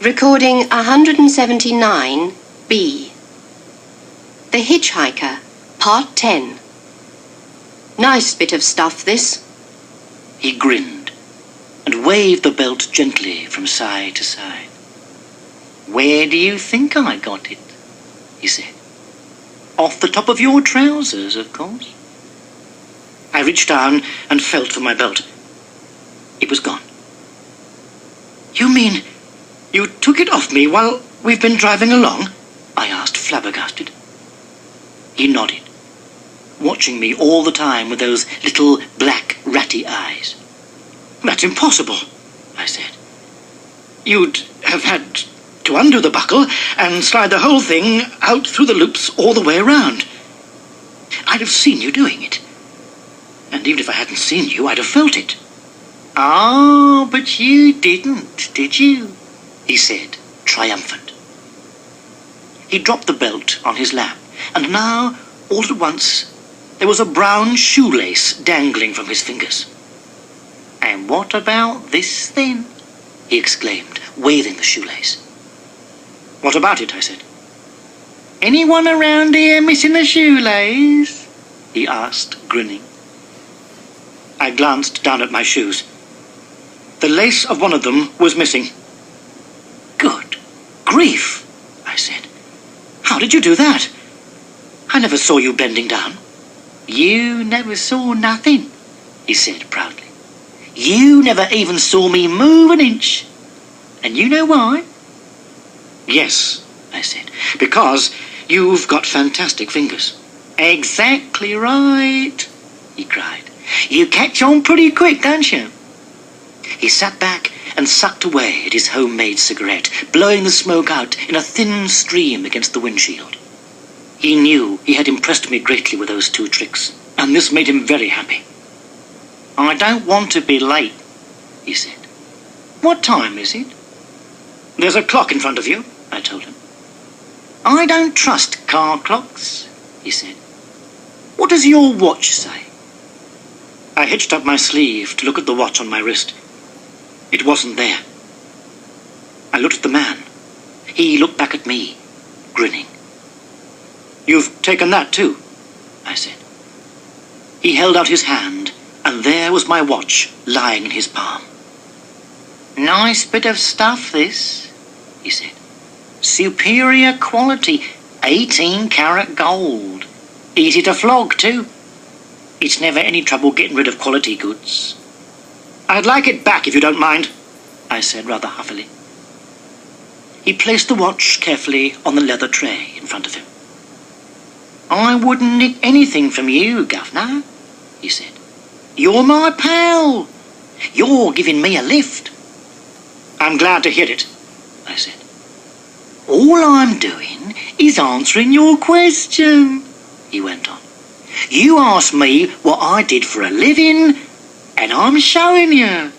Recording 179B. The Hitchhiker, Part 10. Nice bit of stuff, this. He grinned and waved the belt gently from side to side. "Where do you think I got it?" he said. "Off the top of your trousers, of course." I reached down and felt for my belt. It was gone. "You mean you took it off me while we've been driving along?" I asked, flabbergasted. He nodded, watching me all the time with those little black ratty eyes. "That's impossible," I said. "You'd have had to undo the buckle and slide the whole thing out through the loops all the way around. I'd have seen you doing it. And even if I hadn't seen you, I'd have felt it." "Oh, but you didn't, did you?" he said, triumphant. He dropped the belt on his lap, and now, all at once, there was a brown shoelace dangling from his fingers. "And what about this, then?" he exclaimed, waving the shoelace. "What about it?" I said. "Anyone around here missing a shoelace?" he asked, grinning. I glanced down at my shoes. The lace of one of them was missing. "Good grief," I said. "How did you do that? I never saw you bending down." "You never saw nothing," he said proudly. "You never even saw me move an inch. And you know why?" "Yes," I said, "because you've got fantastic fingers." "Exactly right," he cried. "You catch on pretty quick, don't you?" He sat back and sucked away at his homemade cigarette, blowing the smoke out in a thin stream against the windshield. He knew he had impressed me greatly with those two tricks, and this made him very happy. "I don't want to be late," he said. "What time is it?" "There's a clock in front of you," I told him. "I don't trust car clocks," he said. "What does your watch say?" I hitched up my sleeve to look at the watch on my wrist. It wasn't there. I looked at the man. He looked back at me, grinning. "You've taken that too," I said. He held out his hand, and there was my watch lying in his palm. "Nice bit of stuff, this," he said. "Superior quality, 18-carat gold. Easy to flog, too. It's never any trouble getting rid of quality goods." "I'd like it back if you don't mind," I said rather huffily. He placed the watch carefully on the leather tray in front of him. "I wouldn't nick anything from you, Governor," he said. "You're my pal. You're giving me a lift." "I'm glad to hear it," I said. "All I'm doing is answering your question," he went on. "You asked me what I did for a living, and I'm showing you."